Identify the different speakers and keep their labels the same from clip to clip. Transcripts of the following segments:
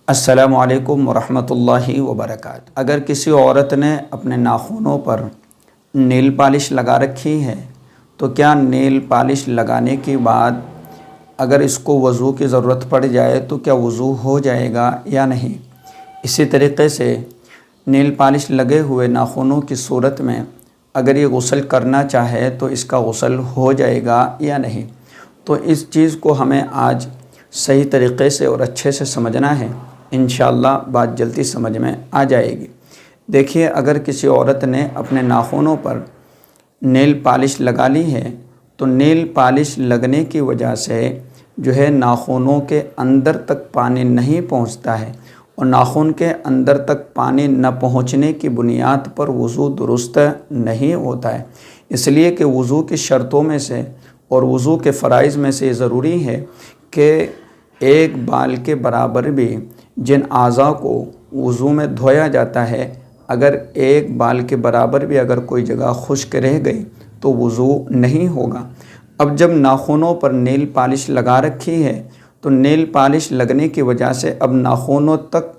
Speaker 1: السلام علیکم ورحمۃ اللہ وبرکاتہ۔ اگر کسی عورت نے اپنے ناخنوں پر نیل پالش لگا رکھی ہے تو کیا نیل پالش لگانے کے بعد اگر اس کو وضو کی ضرورت پڑ جائے تو کیا وضو ہو جائے گا یا نہیں؟ اسی طریقے سے نیل پالش لگے ہوئے ناخنوں کی صورت میں اگر یہ غسل کرنا چاہے تو اس کا غسل ہو جائے گا یا نہیں؟ تو اس چیز کو ہمیں آج صحیح طریقے سے اور اچھے سے سمجھنا ہے۔ انشاءاللہ بات جلدی سمجھ میں آ جائے گی۔ دیکھیے، اگر کسی عورت نے اپنے ناخنوں پر نیل پالش لگا لی ہے تو نیل پالش لگنے کی وجہ سے جو ہے ناخنوں کے اندر تک پانی نہیں پہنچتا ہے، اور ناخن کے اندر تک پانی نہ پہنچنے کی بنیاد پر وضو درست نہیں ہوتا ہے۔ اس لیے کہ وضو کی شرطوں میں سے اور وضو کے فرائض میں سے یہ ضروری ہے کہ ایک بال کے برابر بھی جن اعضاء کو وضو میں دھویا جاتا ہے، اگر ایک بال کے برابر بھی اگر کوئی جگہ خشک رہ گئی تو وضو نہیں ہوگا۔ اب جب ناخنوں پر نیل پالش لگا رکھی ہے تو نیل پالش لگنے کی وجہ سے اب ناخنوں تک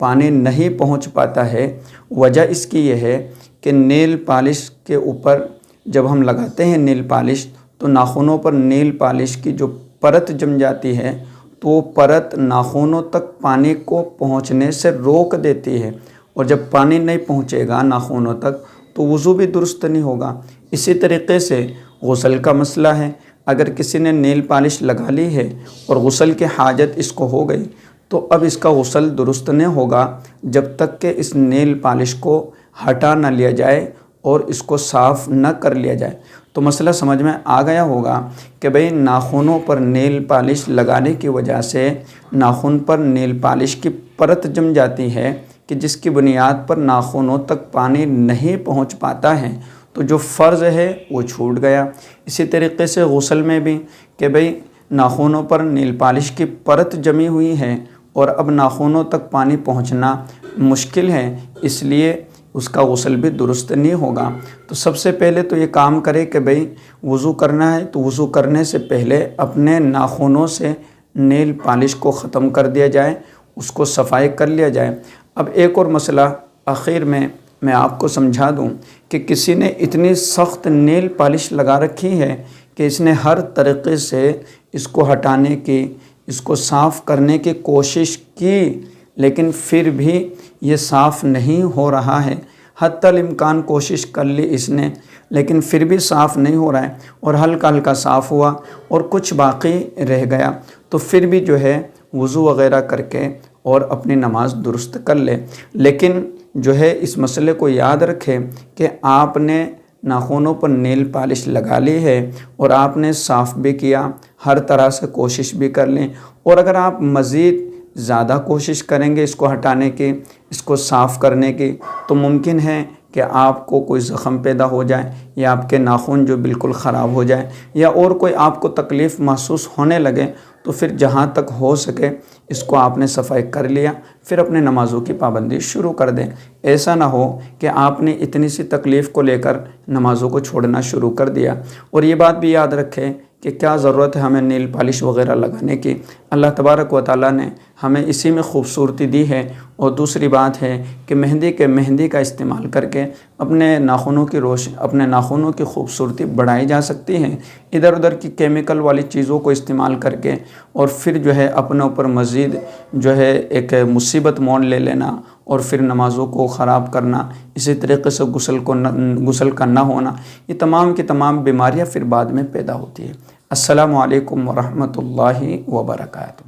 Speaker 1: پانی نہیں پہنچ پاتا ہے۔ وجہ اس کی یہ ہے کہ نیل پالش کے اوپر جب ہم لگاتے ہیں نیل پالش تو ناخنوں پر نیل پالش کی جو پرت جم جاتی ہے تو وہ پرت ناخنوں تک پانی کو پہنچنے سے روک دیتی ہے، اور جب پانی نہیں پہنچے گا ناخنوں تک تو وضو بھی درست نہیں ہوگا۔ اسی طریقے سے غسل کا مسئلہ ہے، اگر کسی نے نیل پالش لگا لی ہے اور غسل کی حاجت اس کو ہو گئی تو اب اس کا غسل درست نہیں ہوگا جب تک کہ اس نیل پالش کو ہٹا نہ لیا جائے اور اس کو صاف نہ کر لیا جائے۔ تو مسئلہ سمجھ میں آ گیا ہوگا کہ بھئی ناخنوں پر نیل پالش لگانے کی وجہ سے ناخن پر نیل پالش کی پرت جم جاتی ہے کہ جس کی بنیاد پر ناخنوں تک پانی نہیں پہنچ پاتا ہے، تو جو فرض ہے وہ چھوٹ گیا۔ اسی طریقے سے غسل میں بھی کہ بھئی ناخنوں پر نیل پالش کی پرت جمی ہوئی ہے اور اب ناخنوں تک پانی پہنچنا مشکل ہے، اس لیے اس کا غسل بھی درست نہیں ہوگا۔ تو سب سے پہلے تو یہ کام کرے کہ بھئی وضو کرنا ہے تو وضو کرنے سے پہلے اپنے ناخنوں سے نیل پالش کو ختم کر دیا جائے، اس کو صفائی کر لیا جائے۔ اب ایک اور مسئلہ آخر میں آپ کو سمجھا دوں کہ کسی نے اتنی سخت نیل پالش لگا رکھی ہے کہ اس نے ہر طریقے سے اس کو ہٹانے کی، اس کو صاف کرنے کی کوشش کی، لیکن پھر بھی یہ صاف نہیں ہو رہا ہے۔ حتی الامکان کوشش کر لی اس نے، لیکن پھر بھی صاف نہیں ہو رہا ہے، اور ہلکا ہلکا صاف ہوا اور کچھ باقی رہ گیا، تو پھر بھی جو ہے وضو وغیرہ کر کے اور اپنی نماز درست کر لے۔ لیکن جو ہے اس مسئلے کو یاد رکھے کہ آپ نے ناخنوں پر نیل پالش لگا لی ہے اور آپ نے صاف بھی کیا، ہر طرح سے کوشش بھی کر لیں، اور اگر آپ مزید زیادہ کوشش کریں گے اس کو ہٹانے کی، اس کو صاف کرنے کی، تو ممکن ہے کہ آپ کو کوئی زخم پیدا ہو جائے، یا آپ کے ناخن جو بالکل خراب ہو جائے، یا اور کوئی آپ کو تکلیف محسوس ہونے لگے، تو پھر جہاں تک ہو سکے اس کو آپ نے صفائی کر لیا، پھر اپنے نمازوں کی پابندی شروع کر دیں۔ ایسا نہ ہو کہ آپ نے اتنی سی تکلیف کو لے کر نمازوں کو چھوڑنا شروع کر دیا۔ اور یہ بات بھی یاد رکھیں کہ کیا ضرورت ہے ہمیں نیل پالش وغیرہ لگانے کی، اللہ تبارک و تعالیٰ نے ہمیں اسی میں خوبصورتی دی ہے۔ اور دوسری بات ہے کہ مہندی کا استعمال کر کے اپنے ناخنوں کی خوبصورتی بڑھائی جا سکتی ہے، ادھر ادھر کی کیمیکل والی چیزوں کو استعمال کر کے، اور پھر جو ہے اپنے اوپر مزید جو ہے ایک مصیبت مول لے لینا اور پھر نمازوں کو خراب کرنا، اسی طریقے سے غسل کا نہ ہونا، یہ تمام کی تمام بیماریاں پھر بعد میں پیدا ہوتی ہے۔ السلام علیکم ورحمۃ اللہ وبرکاتہ۔